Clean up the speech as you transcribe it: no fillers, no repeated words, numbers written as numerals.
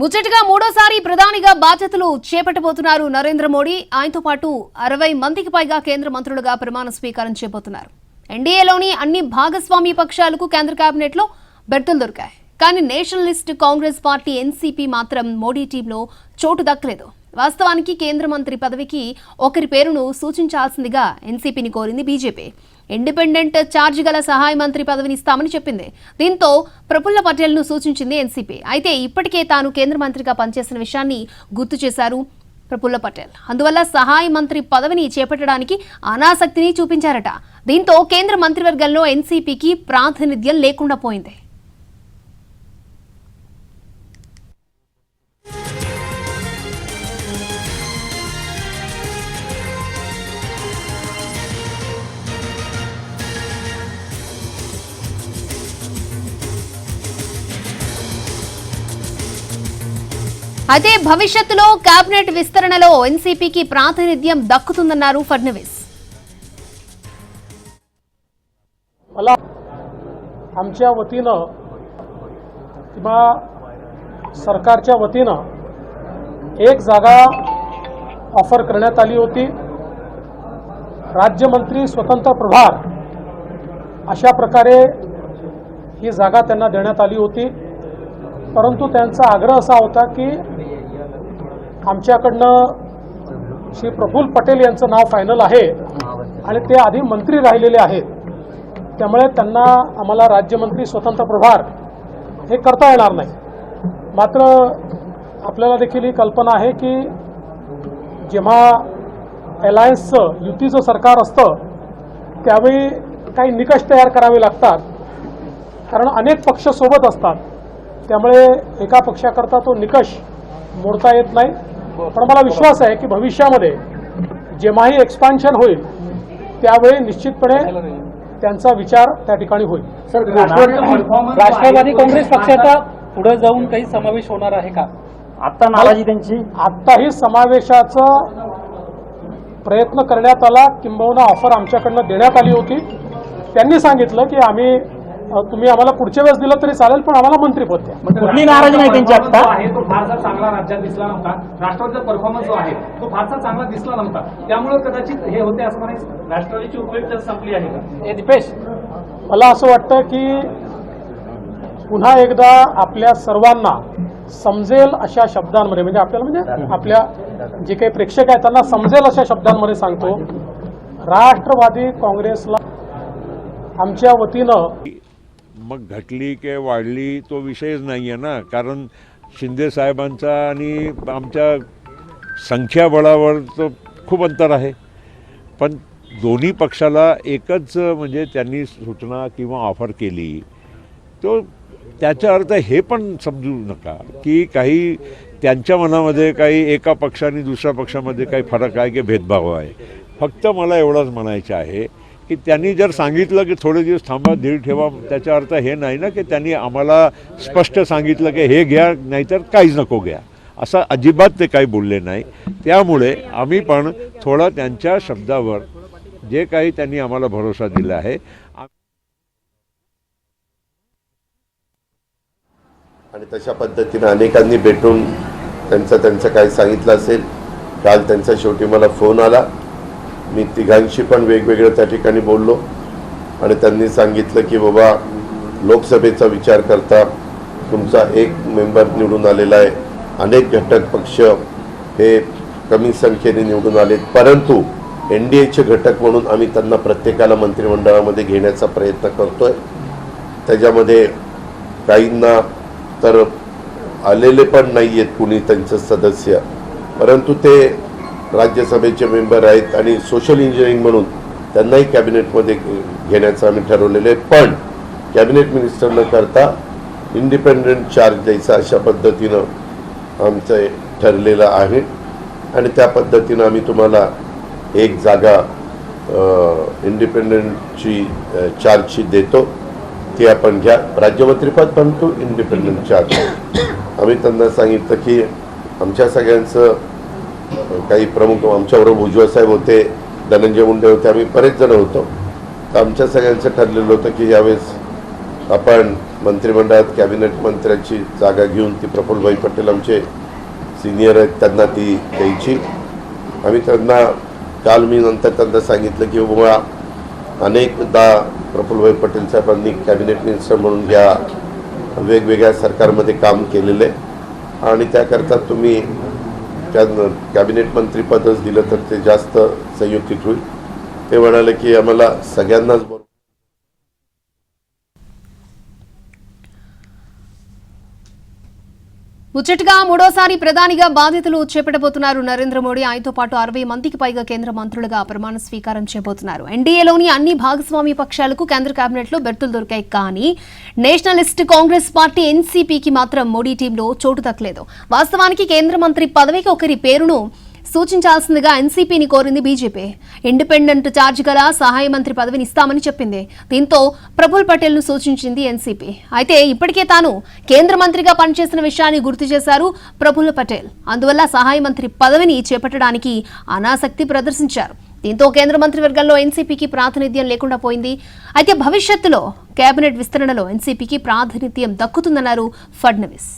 ముచ్చటగా మూడోసారి ప్రధానిగా బాధ్యతలు చేపట్టబోతున్నారు నరేంద్ర మోడీ. ఆయనతో పాటు 60 మందికి పైగా కేంద్ర మంత్రులుగా ప్రమాణ స్వీకారం చేయబోతున్నారు. ఎన్డీఏలోని అన్ని భాగస్వామ్య పక్షాలకు కేంద్ర కేబినెట్ లో బెర్తులు దొరికాయి. కానీ నేషనలిస్ట్ కాంగ్రెస్ పార్టీ ఎన్సీపీ మాత్రం మోడీ టీంలో చోటు దక్కలేదు. వాస్తవానికి కేంద్ర మంత్రి పదవికి ఒకరి పేరును సూచించాల్సిందిగా ఎన్సీపీని కోరింది బీజేపీ. ఇండిపెండెంట్ ఛార్జ్ గల సహాయ మంత్రి పదవిని ఇస్తామని చెప్పింది. దీంతో ప్రఫుల్ల పటేల్ ను సూచించింది ఎన్సీపీ. అయితే ఇప్పటికే తాను కేంద్ర మంత్రిగా పనిచేసిన విషయాన్ని గుర్తు చేశారు ప్రఫుల్ల పటేల్. అందువల్ల సహాయ మంత్రి పదవిని చేపట్టడానికి అనాసక్తిని చూపించారట. దీంతో కేంద్ర మంత్రివర్గంలో ఎన్సీపీకి ప్రాతినిధ్యం లేకుండా పోయింది. అయితే భవిష్యత్తులో కేబినెట్ విస్తరణలో ఎన్సీపీకి ప్రాతినిధ్యం దక్కుతుందన్నారు फडणवीस. मला आमच्या वतीनं किंवा सरकारच्या वतीनं एक जागा ऑफर करण्यात आली होती. राज्यमंत्री स्वतंत्र प्रभार अशा प्रकारे ही जागा त्यांना देण्यात आली होती. परंतु त्यांचा आग्रह असा होता की आमच्याकडनं श्री प्रफुल्ल पटेल यांचं नाव फायनल आहे आणि ते आधी मंत्री राहिलेले आहेत, त्यामुळे त्यांना आम्हाला राज्यमंत्री स्वतंत्र प्रभार हे करता येणार नाही. मात्र आपल्याला देखील ही कल्पना आहे की जेव्हा अलायन्सचं युतीचं सरकार असतं त्यावेळी काही निकष तयार करावे लागतात, कारण अनेक पक्ष सोबत असतात. त्यामुळे एका पक्षाकरता तो निकष मोडता येत नाही. पण मला विश्वास आहे की भविष्यामध्ये जेव्हाही एक्सपान्शन होईल त्यावेळी निश्चितपणे त्यांचा विचार त्या ठिकाणी होईल. राष्ट्रवादी काँग्रेस पक्षाचा पुढे जाऊन काही समावेश होणार आहे का? आता नाराजी त्यांची आत्ताही समावेशाचा प्रयत्न करण्यात आला, किंबहुना ऑफर आमच्याकडनं देण्यात आली होती. त्यांनी सांगितलं की आम्ही तुम्ही आम्हाला पुढच्या वेळेस दिलं तरी चालेल, पण आम्हाला मंत्रीपद द्या. कुठली नाराजी नाही त्यांची आता आहे तो फारसा चांगला राज्यात दिसला नव्हता. राष्ट्रवादीचा परफॉर्मन्स जो आहे तो फारसा चांगला दिसला नव्हता, त्यामुळे कदाचित हे होते असं म्हणायचं. राष्ट्रवादीची उपयुक्तता संपली आहे का? दीपेश, मला असं वाटतं की पुन्हा एकदा आपल्या सर्वांना समजेल अशा शब्दांमध्ये, म्हणजे आपल्याला म्हणजे आपल्या जे काही प्रेक्षक आहेत त्यांना समजेल अशा शब्दांमध्ये सांगतो, राष्ट्रवादी काँग्रेसला आमच्या वतीनं मग घटली की वाढली तो विषयच नाही आहे ना. कारण शिंदे साहेबांचा आणि आमच्या संख्याबळावर तो खूप अंतर आहे. पण दोन्ही पक्षाला एकच म्हणजे त्यांनी सूचना किंवा ऑफर केली, तो त्याचा अर्थ हे पण समजू नका की काही त्यांच्या मनामध्ये काही एका पक्षाने दुसऱ्या पक्षामध्ये काही फरक आहे की भेदभाव आहे. फक्त मला एवढंच म्हणायचं आहे की त्यांनी जर सांगितलं की थोडे दिवस थांबा, धीर ठेवा, त्याचा अर्थ हे नाही ना की त्यांनी आम्हाला स्पष्ट सांगितलं की हे घ्या नाहीतर काहीच नको घ्या, असं अजिबात ते काही बोलले नाही. त्यामुळे आम्ही पण थोडं त्यांच्या शब्दावर जे काही त्यांनी आम्हाला भरोसा दिला आहे आणि तशा पद्धतीनं अनेकांनी भेटून त्यांचं काय सांगितलं असेल. काल त्यांचा शेवटी मला फोन आला. मी तिघांशी पण वेगवेगळ्या त्या ठिकाणी बोललो आणि त्यांनी सांगितलं की बाबा लोकसभेचा विचार करता तुमचा एक मेंबर निवडून आलेला आहे, अनेक घटक पक्ष हे कमी संख्येने निवडून आलेत, परंतु एनडीएचे घटक म्हणून आम्ही त्यांना प्रत्येकाला मंत्रिमंडळामध्ये घेण्याचा प्रयत्न करतोय. त्याच्यामध्ये काहींना तर आलेले पण नाही आहेत कुणी त्यांचं सदस्य, परंतु ते राज्यसभेचे मेंबर आहेत आणि सोशल इंजिनिअरिंग म्हणून त्यांनाही कॅबिनेटमध्ये घेण्याचं आम्ही ठरवलेलं आहे. पण कॅबिनेट मिनिस्टर न करता इंडिपेंडंट चार्ज द्यायचा अशा पद्धतीनं आमचं ठरलेलं आहे आणि त्या पद्धतीनं आम्ही तुम्हाला एक जागा इंडिपेंडंटची चार्जची देतो, ती आपण घ्या. राज्यमंत्रीपद पण तो इंडिपेंडंट चार्ज. आम्ही त्यांना सांगितलं की आमच्या सगळ्यांचं काही प्रमुख आमच्याबरोबर भुजबळ साहेब होते, धनंजय मुंडे होते, आम्ही बरेच जण होतो. तर आमच्या सगळ्यांचं ठरलेलं होतं की यावेळेस आपण मंत्रिमंडळात कॅबिनेट मंत्र्याची जागा घेऊन ती प्रफुल्लभाई पटेल आमचे सिनियर आहेत त्यांना ती द्यायची. आम्ही त्यांना काल मी नंतर त्यांना सांगितलं की बाबा अनेकदा प्रफुल्लभाई पटेल साहेबांनी कॅबिनेट मिनिस्टर म्हणून या वेगवेगळ्या सरकारमध्ये काम केलेलं आहे आणि त्याकरता तुम्ही त्या कॅबिनेट मंत्रीपदच दिलं तर ते जास्त संयुक्तिक होईल. ते म्हणाले की आम्हाला सगळ्यांनाच बरोबर. ముచ్చటగా మూడోసారి ప్రధానిగా బాధ్యతలు చేపట్టబోతున్నారు నరేంద్ర మోడీ. ఆయనతో పాటు 60 మందికి పైగా కేంద్ర మంత్రులుగా ప్రమాణ స్వీకారం చేయబోతున్నారు. ఎన్డీఏలోని అన్ని భాగస్వామ్య పక్షాలకు కేంద్ర కేబినెట్లో బెర్తులు దొరికాయి. కానీ నేషనలిస్ట్ కాంగ్రెస్ పార్టీ ఎన్సీపీకి మాత్రం మోడీ టీంలో చోటు దక్కలేదు. వాస్తవానికి కేంద్ర మంత్రి పదవికి ఒకరి పేరును సూచించాల్సిందిగా ఎన్సీపీని కోరింది బీజేపీ. ఇండిపెండెంట్ ఛార్జ్ గల సహాయ మంత్రి పదవిని ఇస్తామని చెప్పింది. దీంతో ప్రఫుల్ పటేల్ ను సూచించింది ఎన్సీపీ. అయితే ఇప్పటికే తాను కేంద్ర మంత్రిగా పనిచేసిన విషయాన్ని గుర్తు చేశారు ప్రఫుల్ పటేల్. అందువల్ల సహాయ మంత్రి పదవిని చేపట్టడానికి అనాసక్తి ప్రదర్శించారు. దీంతో కేంద్ర మంత్రివర్గంలో ఎన్సీపీకి ప్రాతినిధ్యం లేకుండా పోయింది. అయితే భవిష్యత్తులో కేబినెట్ విస్తరణలో ఎన్సీపీకి ప్రాతినిధ్యం దక్కుతుందన్నారు ఫడ్నవీస్.